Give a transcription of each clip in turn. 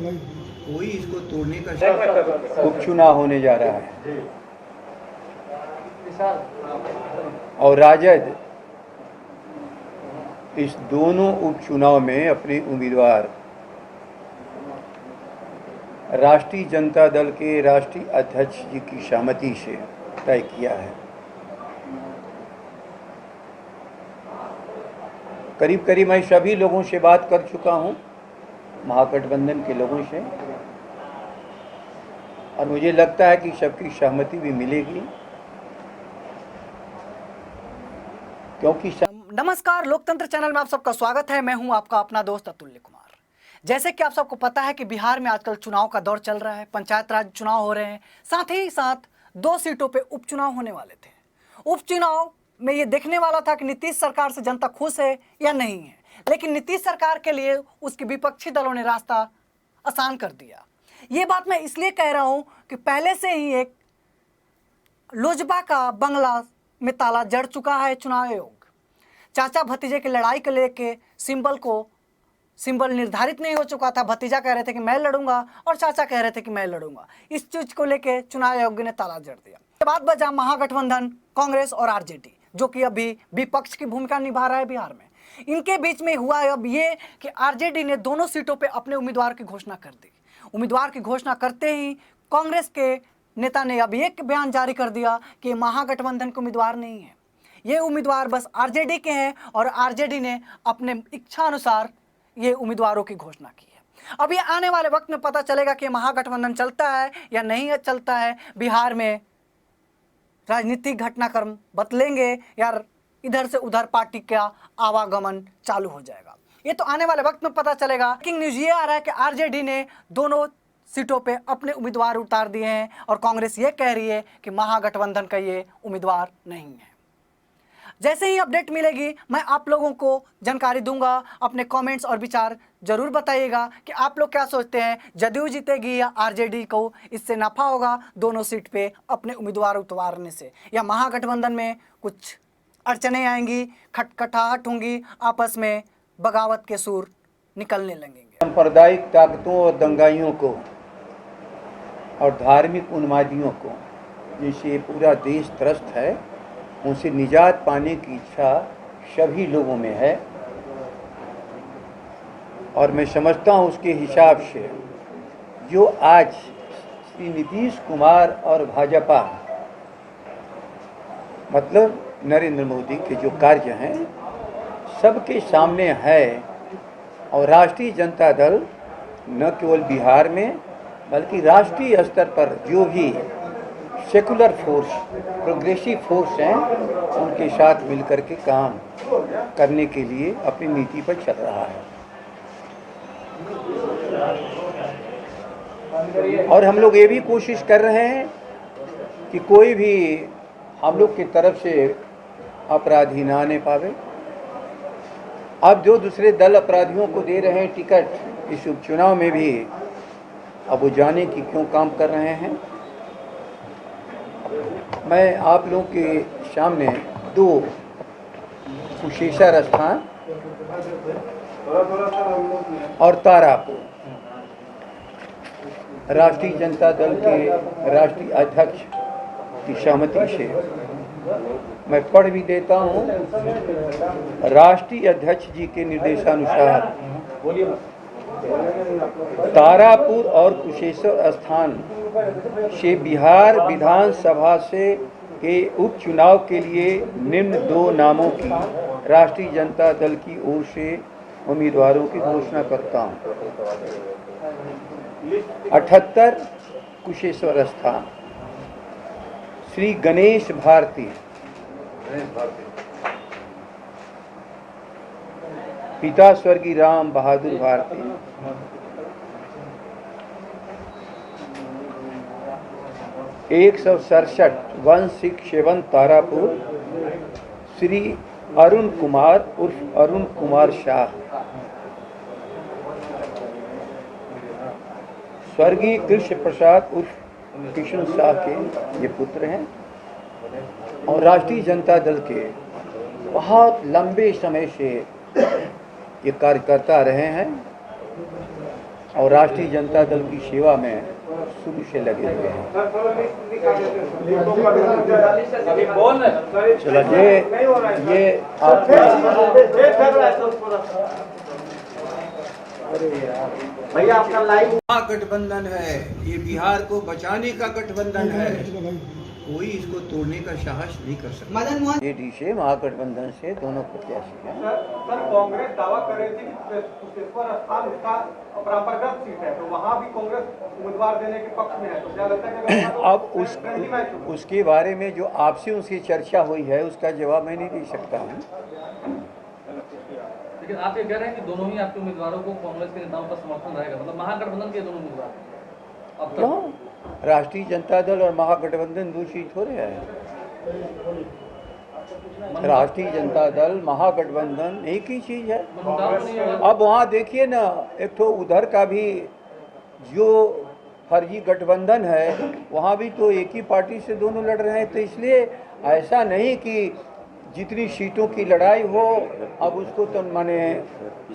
कोई इसको तोड़ने का उपचुनाव होने जा रहा है और राजद इस दोनों उपचुनाव में अपने उम्मीदवार राष्ट्रीय जनता दल के राष्ट्रीय अध्यक्ष जी की सहमति से तय किया है। करीब करीब मैं सभी लोगों से बात कर चुका हूं, महागठबंधन के लोगों से, और मुझे लगता है कि सबकी सहमति भी मिलेगी, क्योंकि नमस्कार, लोकतंत्र चैनल में आप सबका स्वागत है। मैं हूं आपका अपना दोस्त अतुल्य कुमार। जैसे कि आप सबको पता है कि बिहार में आजकल चुनाव का दौर चल रहा है, पंचायत राज चुनाव हो रहे हैं, साथ ही साथ 2 सीटों पे उपचुनाव होने वाले थे। उपचुनाव में ये देखने वाला था कि नीतीश सरकार से जनता खुश है या नहीं है, लेकिन नीतीश सरकार के लिए उसके विपक्षी दलों ने रास्ता आसान कर दिया। ये बात मैं इसलिए कह रहा हूँ कि पहले से ही एक लोजपा का बंगला में ताला जड़ चुका है चुनाव आयोग। चाचा भतीजे की लड़ाई को लेके सिंबल निर्धारित नहीं हो चुका था। भतीजा कह रहे थे कि मैं लड़ूंगा और चाचा कह रहे थे कि मैं लड़ूंगा। इस चीज को लेके चुनाव आयोग ने ताला जड़ दिया। इसके बाद बचा महागठबंधन कांग्रेस और आरजेडी, जो कि अभी विपक्ष की भूमिका निभा रहा है बिहार में। इनके बीच में हुआ अब ये कि आरजेडी ने दोनों सीटों पे अपने उम्मीदवार की घोषणा कर दी। उम्मीदवार की घोषणा करते ही कांग्रेस के नेता ने अब एक बयान जारी कर दिया कि महागठबंधन के उम्मीदवार नहीं है, ये उम्मीदवार बस आरजेडी के हैं, और आरजेडी ने अपने इच्छा अनुसार ये उम्मीदवारों की घोषणा की है। अब ये आने वाले वक्त में पता चलेगा कि महागठबंधन चलता है या नहीं चलता है। बिहार में राजनीतिक घटनाक्रम बदलेंगे या इधर से उधर पार्टी का आवागमन चालू हो जाएगा, ये तो आने वाले वक्त में पता चलेगा। ब्रेकिंग न्यूज ये आ रहा है कि आरजेडी ने दोनों सीटों पे अपने उम्मीदवार उतार दिए हैं और कांग्रेस ये कह रही है कि महागठबंधन का ये उम्मीदवार नहीं है। जैसे ही अपडेट मिलेगी मैं आप लोगों को जानकारी दूंगा। अपने कमेंट्स और विचार जरूर बताइएगा कि आप लोग क्या सोचते हैं, जदयू जीतेगी या आरजेडी को इससे नफा होगा दोनों सीट पे अपने उम्मीदवार उतारने से, या महागठबंधन में कुछ अड़चने आएंगी, खटखटाहट होंगी, आपस में बगावत के सुर निकलने लगेंगे। सांप्रदायिक ताकतों और दंगाइयों को और धार्मिक उन्मादियों को, जिनसे पूरा देश त्रस्त है, उनसे निजात पाने की इच्छा सभी लोगों में है। और मैं समझता हूँ उसके हिसाब से जो आज श्री नीतीश कुमार और भाजपा, मतलब नरेंद्र मोदी के जो कार्य हैं सबके सामने है, और राष्ट्रीय जनता दल न केवल बिहार में बल्कि राष्ट्रीय स्तर पर जो भी सेकुलर फोर्स, प्रोग्रेसिव फोर्स हैं, उनके साथ मिलकर के काम करने के लिए अपनी नीति पर चल रहा है। और हम लोग ये भी कोशिश कर रहे हैं कि कोई भी हम लोग की तरफ से अपराधी ना आने पावे। अब जो दूसरे दल अपराधियों को दे रहे हैं टिकट इस उपचुनाव में भी, अब वो जाने की क्यों काम कर रहे हैं। मैं आप लोगों के सामने 2 कुशेश्वर स्थान और तारापुर राष्ट्रीय जनता दल के राष्ट्रीय अध्यक्ष की सहमति से मैं पढ़ भी देता हूं। राष्ट्रीय अध्यक्ष जी के निर्देशानुसार तारापुर और कुशेश्वर स्थान से बिहार विधानसभा से के उपचुनाव के लिए निम्न 2 नामों की राष्ट्रीय जनता दल की ओर से उम्मीदवारों की घोषणा करता हूं। 78 कुशेश्वर स्थान श्री गणेश भारती, पिता स्वर्गीय राम बहादुर भारती, 167 167 तारापुर श्री अरुण कुमार उर्फ अरुण कुमार शाह, स्वर्गीय कृष्ण प्रसाद उर्फ कृष्ण शाह के ये पुत्र हैं, और राष्ट्रीय जनता दल के बहुत लंबे समय से ये कार्यकर्ता रहे हैं। और राष्ट्रीय जनता दल की सेवा में शुरू से लगे हुए हैं। ये भैया आपका लाइव गठबंधन है, ये बिहार को बचाने का गठबंधन है, कोई इसको तोड़ने का साहस नहीं कर सकता। जेडी से महागठबंधन से दोनों प्रत्याशी हैं। सर कांग्रेस दावा कर रही थी कि कुशेश्वर स्थान उसका परंपरागत सीट है, तो वहाँ भी कांग्रेस उम्मीदवार देने के पक्ष में है, तो क्या लगता है कि अब उसके बारे में जो आपसे उसकी चर्चा हुई है उसका जवाब मैं नहीं दे सकता हूँ। लेकिन आप ये कह रहे हैं कि दोनों ही आपके उम्मीदवारों को कांग्रेस के नेताओं का समर्थन रहेगा, मतलब महागठबंधन के दोनों उम्मीदवार अब क्यों? राष्ट्रीय जनता दल और महागठबंधन दो चीज थोड़े है। राष्ट्रीय जनता दल महागठबंधन एक ही चीज है। अब वहाँ देखिए ना, एक तो उधर का भी जो फर्जी गठबंधन है वहाँ भी तो एक ही पार्टी से दोनों लड़ रहे हैं, तो इसलिए ऐसा नहीं कि जितनी सीटों की लड़ाई हो अब उसको तो माने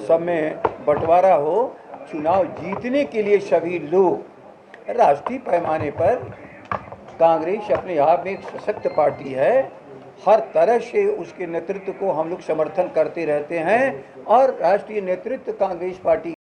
सब में बंटवारा हो। चुनाव जीतने के लिए सभी लोग राष्ट्रीय पैमाने पर, कांग्रेस अपने आप में एक सशक्त पार्टी है, हर तरह से उसके नेतृत्व को हम लोग समर्थन करते रहते हैं और राष्ट्रीय नेतृत्व कांग्रेस पार्टी